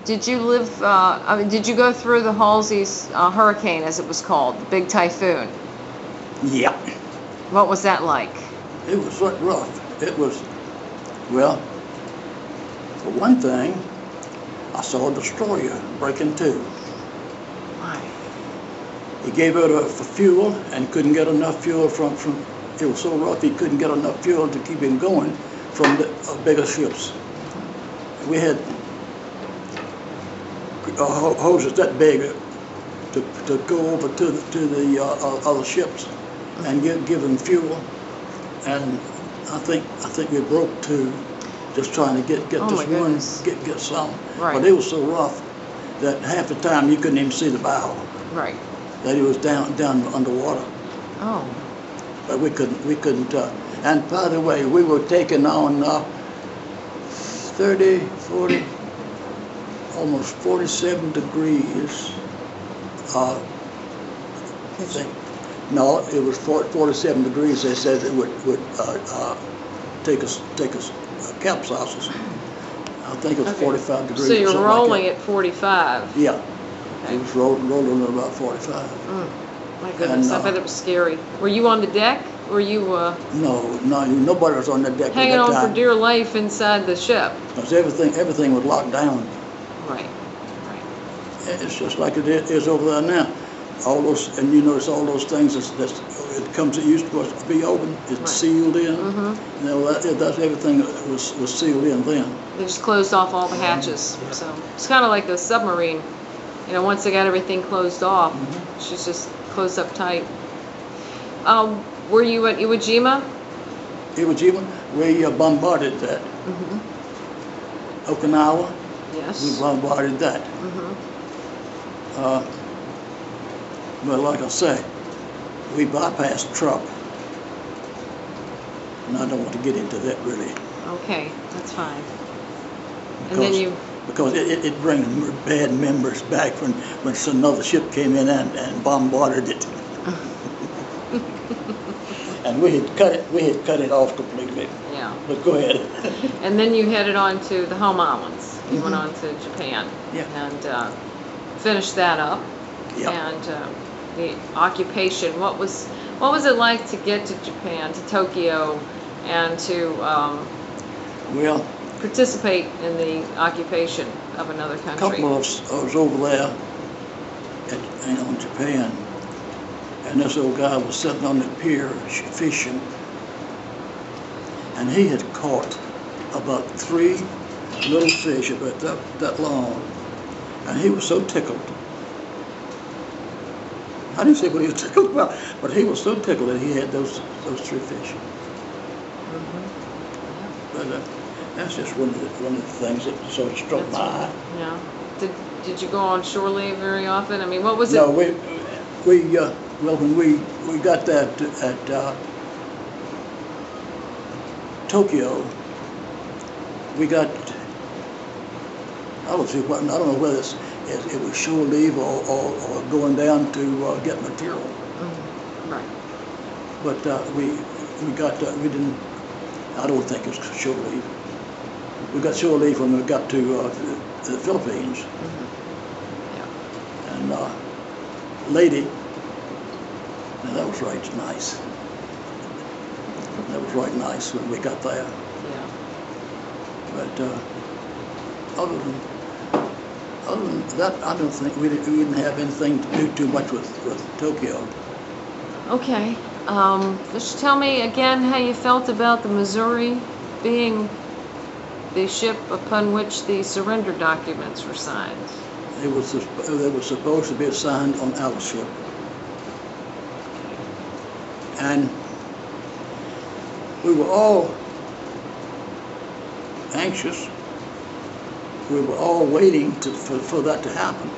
Did you live, I mean, did you go through the Halsey's hurricane, as it was called, the big typhoon? Yeah. What was that like? It was rough. It was, well, for one thing, I saw a destroyer breaking two. Why? He gave out for fuel and couldn't get enough fuel from it was so rough he couldn't get enough fuel to keep him going from the bigger ships. We had hoses that big to go over to the other ships and give them fuel, and I think we broke two just trying to get Oh this my one goodness. get some. Right. But it was so rough that half the time you couldn't even see the bow. Right. That it was down underwater. Oh. But we couldn't. And by the way, we were taking on 30, 40, almost 47 degrees. I think. No, it was 47 degrees. They said it would take us capsize us. I think it was 45 degrees. So you're something rolling like at 45. Yeah. Okay. It was rolling at about 45. My goodness, I bet it was scary. Were you on the deck? Or were you No, nobody was on the deck hanging at that on time. for dear life inside the ship? Because everything was locked down. Right. It's just like it is over there now. All those, and you notice all those things it comes. It used to be open. It's Right. sealed in. You know, that's everything was sealed in then. They just closed off all the hatches. So it's kind of like a submarine. You know, once they got everything closed off, she's just closed up tight. Were you at Iwo Jima? Iwo Jima, we bombarded that. Okinawa, Yes. we bombarded that. But like I say, we bypassed Trump. And I don't want to get into that really. Okay, that's fine. And then you... Because it brings bad memories back when another ship came in and bombarded it. And we had cut it off completely. Yeah. But go ahead. And then you headed on to the home islands. You went on to Japan. Yeah. And finished that up. Yeah. And the occupation. What was it like to get to Japan, to Tokyo, and to Well, participate in the occupation of another a country? couple of us was over there in Japan, and this old guy was sitting on the pier fishing, and he had caught about 3 little fish about that long, and he was so tickled. I didn't say what he was tickled about, but he was so tickled that he had those 3 fish. But that's just one of the things that sort of struck my eye. Yeah. Did you go on shore leave very often? I mean, what was it? No, well, when we got that at Tokyo, we got, I don't know whether it was shore leave or going down to get material. Right. But we didn't, I don't think it was shore leave. We got shore leave when we got to the Philippines. Yeah. And lady, now that was right nice. That was right nice when we got there. Yeah. But other than that, I don't think we didn't have anything to do too much with Tokyo. Okay. Just tell me again how you felt about the Missouri being the ship upon which the surrender documents were signed. They were supposed to be assigned on our ship. And we were all anxious. We were all waiting for that to happen.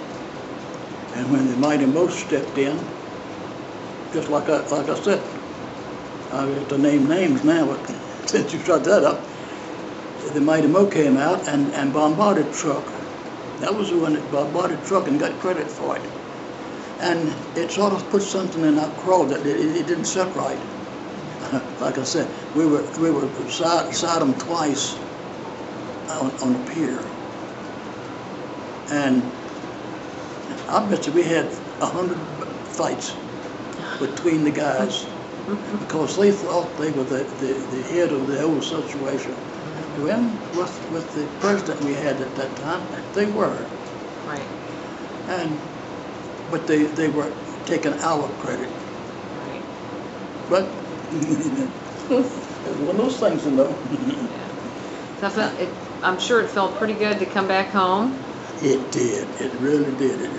And when the Mighty Mo stepped in, just like I said, I have to name names now, but since you brought that up, the Mighty Mo came out and bombarded truck. That was the one that bombarded truck and got credit for it. And it sort of put something in our craw that it didn't set right. Like I said, we were beside them twice on the pier. And I bet you we had 100 fights between the guys because they thought they were the head of the whole situation. When with the president we had at that time, they were. Right. But they were taking our credit. Right. But it's one of those things, you know. Yeah. So I'm sure it felt pretty good to come back home. It did. It really did.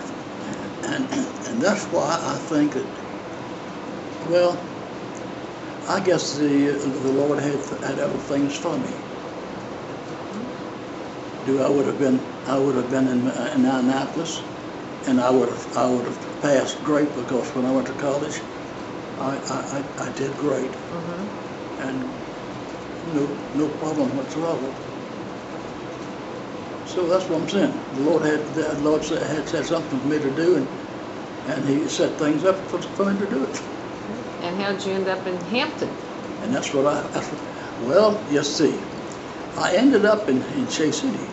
And that's why I think that, well, I guess the Lord had other things for me. I would have been in Annapolis, and I would have passed great because when I went to college, I did great, and no problem whatsoever. So that's what I'm saying. The Lord had said something for me to do, and He set things up for me to do it. And how'd you end up in Hampton? And that's what well, you see, I ended up in Chase City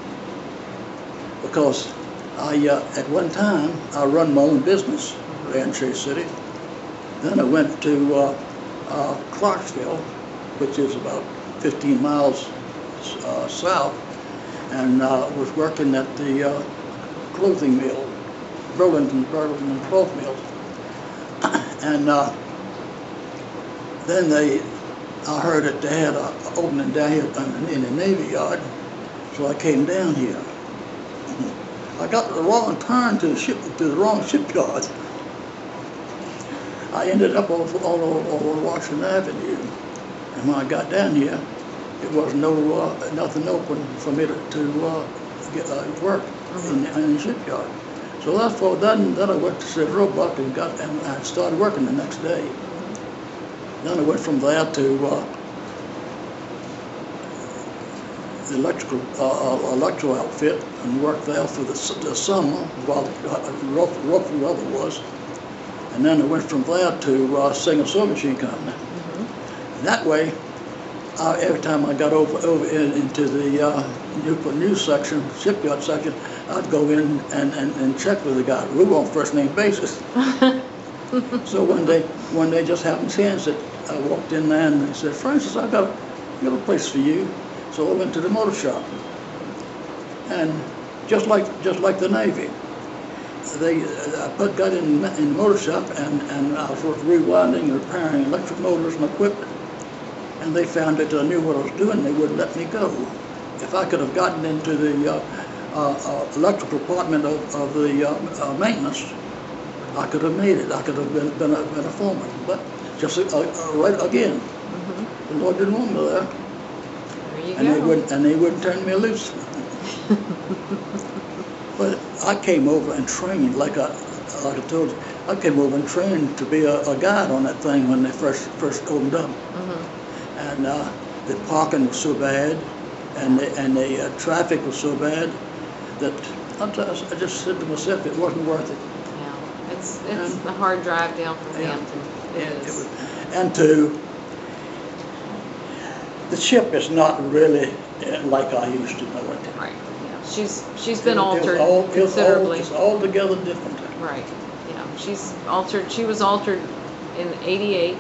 because at one time I run my own business in Chase City. Then I went to Clarksville, which is about 15 miles south, and was working at the clothing mill, Burlington Cloth Mills. And then I heard that they had an opening down here in the Navy Yard, so I came down here. I got the wrong turn to the wrong shipyard. I ended up over Washington Avenue, and when I got down here, it was nothing open for me to get work in the shipyard. So that's what then I went to Roebuck and I started working the next day. Then I went from there to the electrical outfit and worked there for the summer while rough weather was. And then I went from there to Singer Sewing Machine Company. And that way, every time I got over into the Newport News section, shipyard section, I'd go in and check with the guy. We were on first name basis. So one day just happened chance that I walked in there and they said, "Francis, I got a place for you." So I went to the motor shop, and just like the Navy, I got in the motor shop and I was rewinding and repairing electric motors and equipment. And they found that I knew what I was doing. They wouldn't let me go. If I could have gotten into the electrical department of the maintenance, I could have made it. I could have been a foreman. But just right again, the Lord didn't want me there. There you And go. they wouldn't turn me loose. But I came over and trained, like I told you, I came over and trained to be a guide on that thing when they first opened up. And the parking was so bad, and the traffic was so bad that I just said to myself, it wasn't worth it. Yeah, it's a hard drive down from Hampton. It is. And the ship is not really like I used to know it. Right. Yeah. She's been altered considerably. It's altogether different. Right. Yeah. She's altered. She was altered in '88.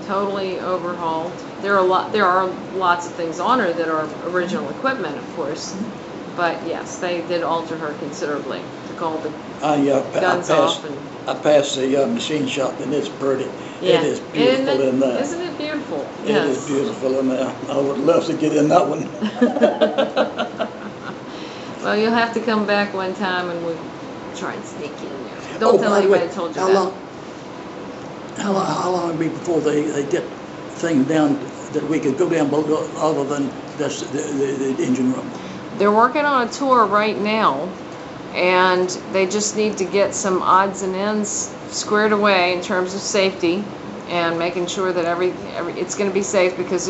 Totally overhauled. There are lots of things on her that are original equipment, of course, but yes, they did alter her considerably. Took all the guns off. I passed the machine shop, and it's pretty. Yeah. It is beautiful in there. Isn't it beautiful? It Yes. is beautiful in there. I would love to get in that one. Well, you'll have to come back one time and we'll try and sneak in there. Don't tell anybody I told you that. How long would it be before they get things down that we could go down below other than just the engine room? They're working on a tour right now, and they just need to get some odds and ends squared away in terms of safety and making sure that it's going to be safe, because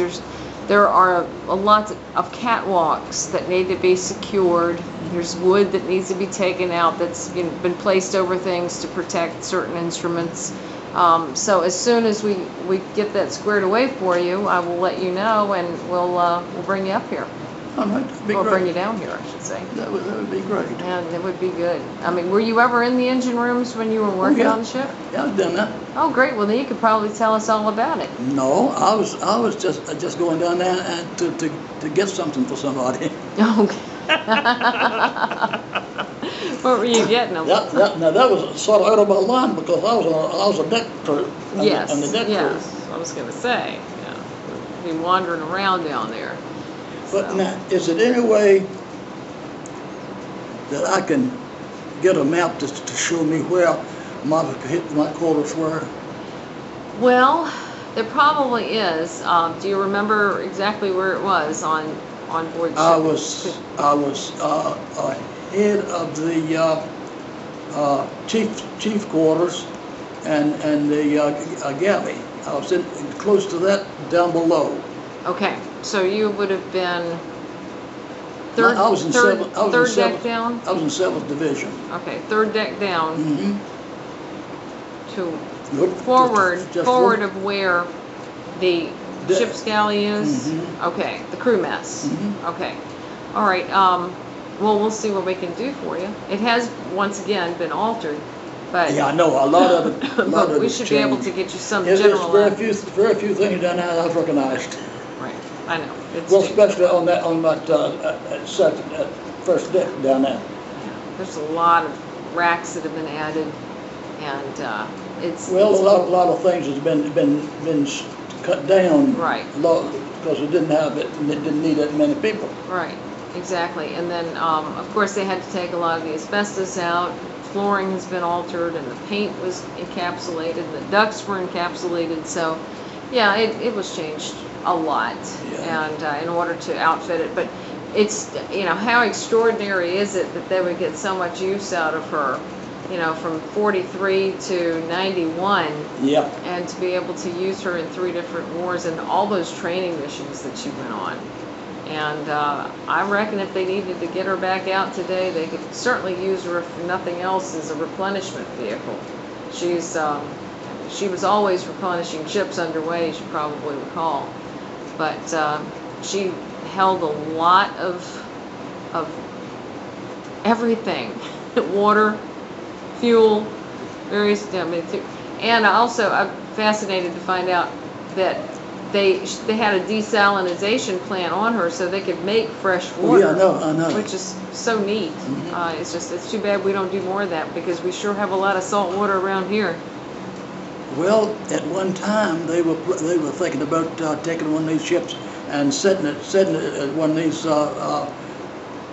there are a lot of catwalks that need to be secured. There's wood that needs to be taken out that's been placed over things to protect certain instruments. So as soon as we get that squared away for you, I will let you know, and we'll bring you up here. All right, that'd be Or great. bring you down here, I should say. That would be great. Yeah, that would be good. I mean, were you ever in the engine rooms when you were working yeah. on the ship? Yeah, I've done that. Oh, great. Well, then you could probably tell us all about it. No, I was just going down there and to get something for somebody. Okay. What were you getting them? Now that was sort of out of my line because I was a deck crew. Yes, on the deck yes. crew. I was going to say, yeah, be wandering around down there. But So. now, is it any way that I can get a map to show me where my quarters were? Well, there probably is. Do you remember exactly where it was on board ship? I was ahead of the chief quarters and the galley. I was close to that down below. Okay, so you would have been I was in third seventh deck down? I was in 7th Division. Okay, third deck down to Good. Just forward of where the The- ship's galley is? Okay, the crew mess. Okay. All right, well, we'll see what we can do for you. It has, once again, been altered, but... Yeah, I know, a lot of it. but we should be able to get you some There's general... very few things down there I've recognized. Right, I know. It's Well, changed. especially on that first deck down there. There's a lot of racks that have been added, and it's... Well, it's, a lot of things has been cut down. Right. Because it didn't need that many people. Right, exactly. And then, of course, they had to take a lot of the asbestos out. Flooring has been altered, and the paint was encapsulated, the ducts were encapsulated. So, yeah, it was changed a lot, and in order to outfit it. But it's, how extraordinary is it that they would get so much use out of her, from 43 to 91. Yeah. And to be able to use her in 3 different wars and all those training missions that she went on. And I reckon if they needed to get her back out today, they could certainly use her, if nothing else, as a replenishment vehicle. She was always replenishing ships underway, as you probably recall. But she held a lot of everything. Water, fuel, various, and also I'm fascinated to find out that they had a desalinization plant on her so they could make fresh water. Yeah, I know. Which is so neat. It's too bad we don't do more of that, because we sure have a lot of salt water around here. Well, at one time they were thinking about taking one of these ships and setting it at one of these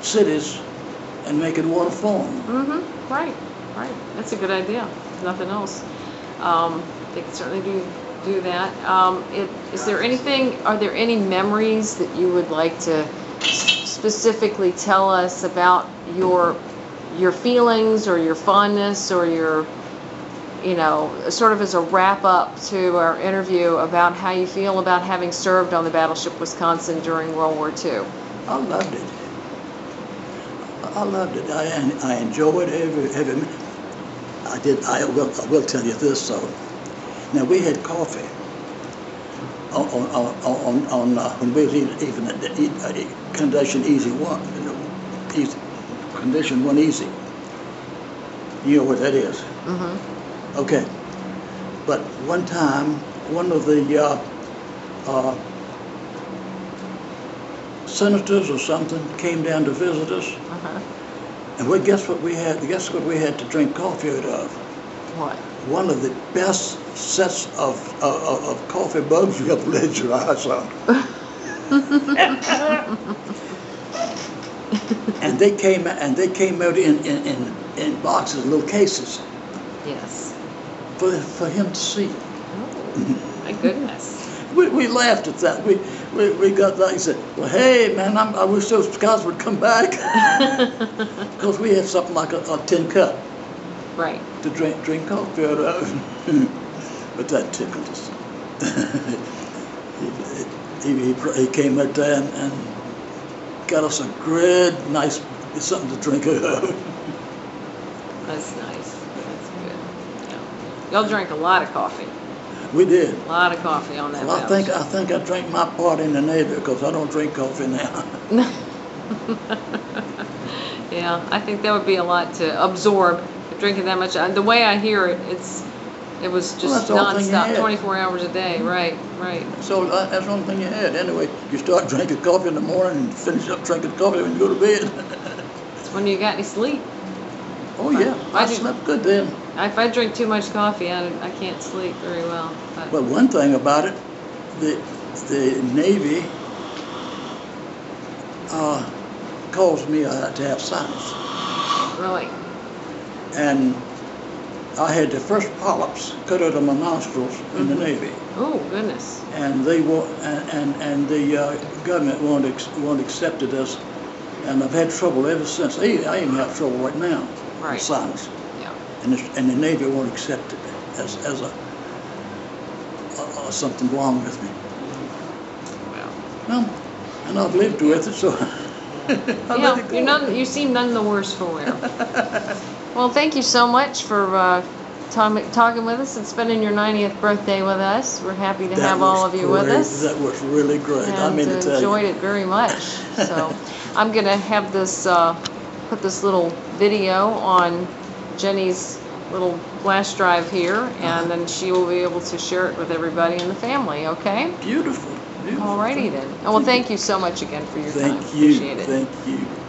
cities and making water foam. Right. That's a good idea. If nothing else, they can certainly do that. Are there any memories that you would like to specifically tell us about your feelings or your fondness or your, sort of as a wrap up to our interview, about how you feel about having served on the Battleship Wisconsin during World War II? I loved it. I enjoyed every minute. I did. I will tell you this. So now we had coffee on when we was even condition easy one, condition 1 easy. You know what that is? Okay. But one time, one of the senators or something came down to visit us. And guess what we had? Guess what we had to drink coffee out of? What? One of the best sets of coffee mugs you ever laid your eyes on. And they came out in boxes, little cases. Yes. For him to see. Oh, my goodness. We laughed at that. We got that. He said, "Well, hey, man, I wish those guys would come back," because we had something like a tin cup, right, to drink coffee out of. But that tickled us. he came out there and got us a great, nice something to drink out of. That's nice. That's good. Yeah. Y'all drank a lot of coffee. We did. A lot of coffee on that. Well, I think I drank my part in the Navy, because I don't drink coffee now. Yeah, I think that would be a lot to absorb, drinking that much. The way I hear it, it was Well, just that's the only thing you nonstop, had. 24 hours a day. Right, right. So that's the only thing you had. Anyway, you start drinking coffee in the morning and finish up drinking coffee when you go to bed. When you got any sleep. Oh yeah, I do- slept good then. If I drink too much coffee, I can't sleep very well. But one thing about it, the Navy caused me to have sinus. Really? And I had the first polyps cut out of my nostrils in the Navy. Oh, goodness. And they and the government won't accepted us, and I've had trouble ever since. I even have trouble right now Right. with sinus, Yeah. and the Navy won't accept it as something wrong with me. Well. No, and I've lived with it, so I let it go. You seem none the worse for wear. Well, thank you so much for talking with us and spending your 90th birthday with us. We're happy to have all of you with us. That was really great. I mean to tell enjoyed you. it very much. So I'm going to have this, put this little video on Jenny's little flash drive here, and then she will be able to share it with everybody in the family, okay? Beautiful. Beautiful. Alrighty then. Well, thank you so much again for your time. Thank you. Appreciate it. Thank you.